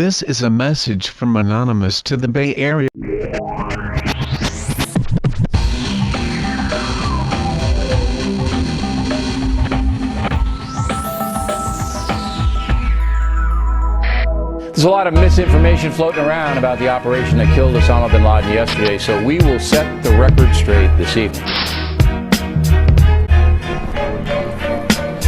This is a message from Anonymous to the Bay Area. There's a lot of misinformation floating around about the operation that killed Osama bin Laden yesterday, so we will set the record straight this evening.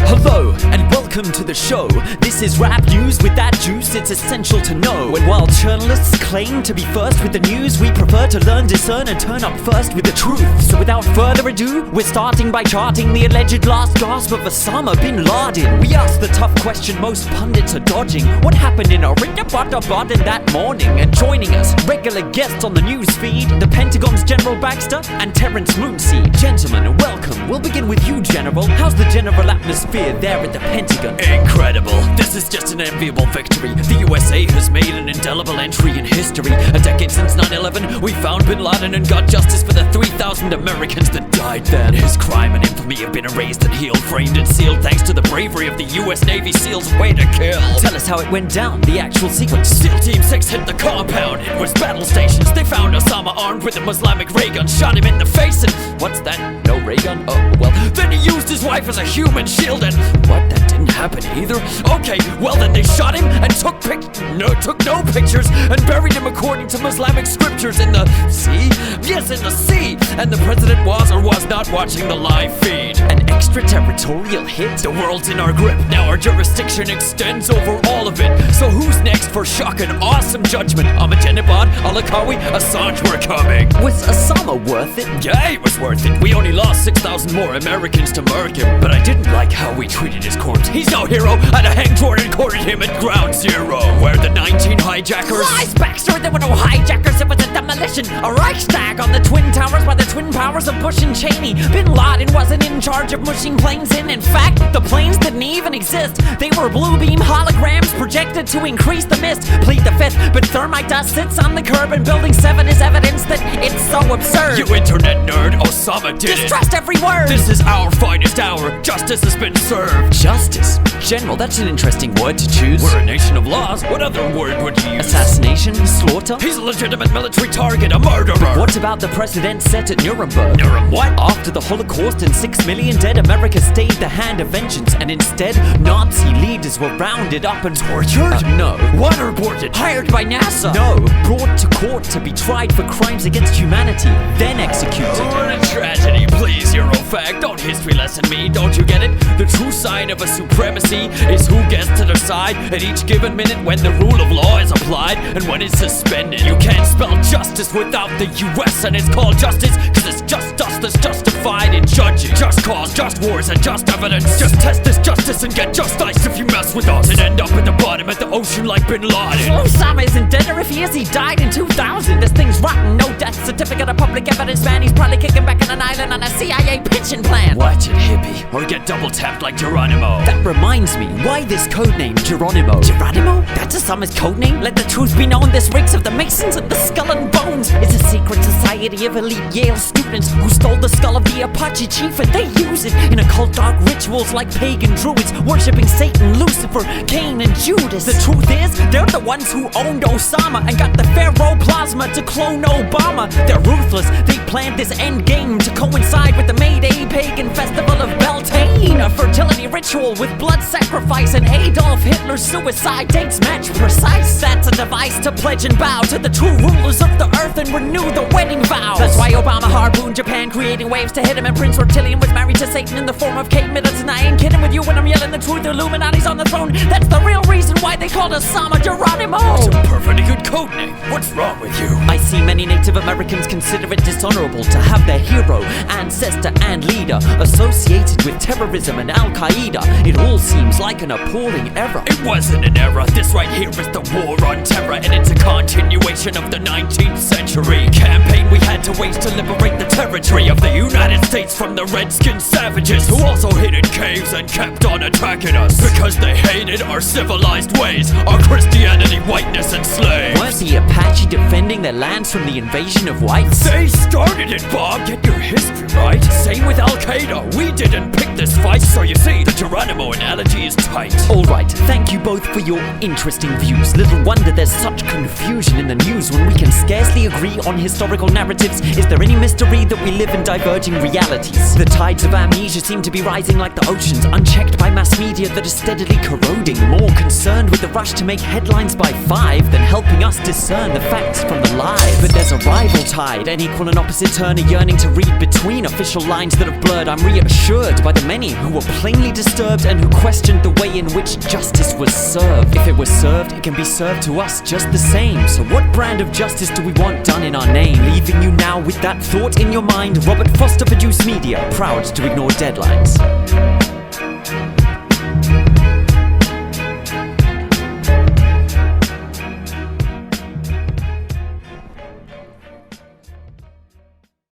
Hello and welcome to the show. This is rap news with that juice, it's essential to know. And while journalists claim to be first with the news, we prefer to learn, discern and turn up first with the truth. So without further ado, we're starting by charting the alleged last gasp of Osama bin Laden. We ask the tough question most pundits are dodging. What happened in Abbottabad that morning? And joining us, regular guests on the news feed, the Pentagon's General Baxter and Terrence Moonsie. Gentlemen, welcome. We'll begin with you, General. How's the general atmosphere there at the Pentagon? Incredible. This is just an enviable victory. The USA has made an indelible entry in history. A decade since 9/11, we found bin Laden and got justice for the 3,000 Americans that died then. His crime and infamy have been erased and healed, framed and sealed thanks to the bravery of the US Navy SEALs. Way to kill. Tell us how it went down, the actual sequence. SEAL Team 6 hit the compound. It was battle stations. They found Osama armed with a Islamic ray gun, shot him in the face and... What's that? No ray gun? Oh, well. Then he used his wife as a human shield and... What? That didn't happen either? Okay, well then they shot him and took no pictures and buried him according to Islamic scriptures in the sea? Yes, in the sea! And the president was or was not watching the live feed. An extraterritorial hit? The world's in our grip. Now our jurisdiction extends over all of it. So who's next for shock and awesome judgment? Ahmadinejad, Al-Akawi, Assange were coming. Was Osama worth it? Yeah, he was worth it. We only lost 6,000 more Americans to murk him. But I didn't like how we treated his corpse. He's no hero. I'd have hanged Jordan quartered him at ground zero. Where the 19 hijackers... Lies, Baxter! There were no hijackers, it was a demolition. A Reichstag on the Twin Towers by the twin powers of Bush and Cheney. Bin Laden wasn't in charge of pushing planes in. In fact, the planes didn't even exist. They were blue beam holograms projected to increase the mist. Plead the fifth, but thermite dust sits on the curb and Building 7 is evidence that it's so absurd. You internet nerd, Osama did it. Distrust every word! This is our finest hour. Justice has been served. Justice? General, that's an interesting word to choose. We're a nation of laws. What other word would you use? Assassination? Slaughter? He's a legitimate military target, a murderer. But what about the precedent set at Nuremberg? What? After the Holocaust and 6 million dead, America stayed the hand of vengeance, and instead, Nazi leaders were rounded up and tortured? No. Waterboarded? Hired by NASA? No. Brought to court to be tried for crimes against humanity, then executed. What a tragedy. Please, Eurofag, don't history lesson me. Don't you get it? The true sign of a supremacy is who gets to their side at each given minute when the rule of law is applied and when it's suspended. You can't spell justice without the US, and it's called justice because it's just us that's justified in judging. Just cause, just wars, and just evidence. Just test this justice and get just ice if you mess with us and end up at the bottom of the ocean like bin Laden. Osama isn't dead, or if he is, he died in 2000. This thing's rotten, no death certificate of public evidence, man. He's probably kicking back on an island on a CIA pension plan. Watch it, hippie, or get double tapped like Geronimo. That reminds me, why this codename Geronimo? Geronimo? That's Osama's codename? Let the truth be known, this reeks of the Masons and the Skull and Bones. It's a secret society of elite Yale students who stole the skull of the Apache chief and they use it in occult dark rituals like pagan druids, worshipping Satan, Lucifer, Cain and Judas. The truth is, they're the ones who owned Osama and got the Pharaoh plasma to clone Obama. They're ruthless, they planned this end game to coincide with the May Day pagan festival of Beltane, a fertility ritual with blood sacrifice and Adolf Hitler's suicide dates match precise. That's a device to pledge and bow to the true rulers of the earth and renew the wedding vows. That's why Obama harpooned Japan, creating waves to hit him, and Prince Reptilian was married to Satan in the form of Kate Middleton. I ain't kidding with you when I'm yelling the truth. Illuminati's on the throne. That's the real reason why they called Osama Geronimo. It's a perfectly good codename. What's wrong with you? I see many Native Americans consider it dishonorable to have their hero, ancestor and leader associated with terrorism and Al-Qaeda. It all seems like an appalling error. It wasn't an error. This right here is the war on terror, and it's a continuation of the 19th century campaign we had to wage to liberate the territory of the United States from the Redskin savages who also hid in caves and kept on attacking us because they hated our civilized ways, our Christianity, whiteness, and slaves. Weren't the Apache defending their lands from the invasion of whites? They started it, Bob. Get your history right. Same with Al-Qaeda. We didn't pick this fight, so you see, the Geronimo analogy is is tight. Alright, thank you both for your interesting views. Little wonder there's such confusion in the news when we can scarcely agree on historical narratives. Is there any mystery that we live in diverging realities? The tides of amnesia seem to be rising like the oceans, unchecked by mass media that is steadily corroding. More concerned with the rush to make headlines by 5 than helping us discern the facts from the lies. But there's a rival tide, an equal and opposite turn, a yearning to read between official lines that have blurred. I'm reassured by the many who were plainly disturbed and who questioned the way in which justice was served. If it was served, it can be served to us just the same. So what brand of justice do we want done in our name? Leaving you now with that thought in your mind. Robert Foster for Juice Media, proud to ignore deadlines.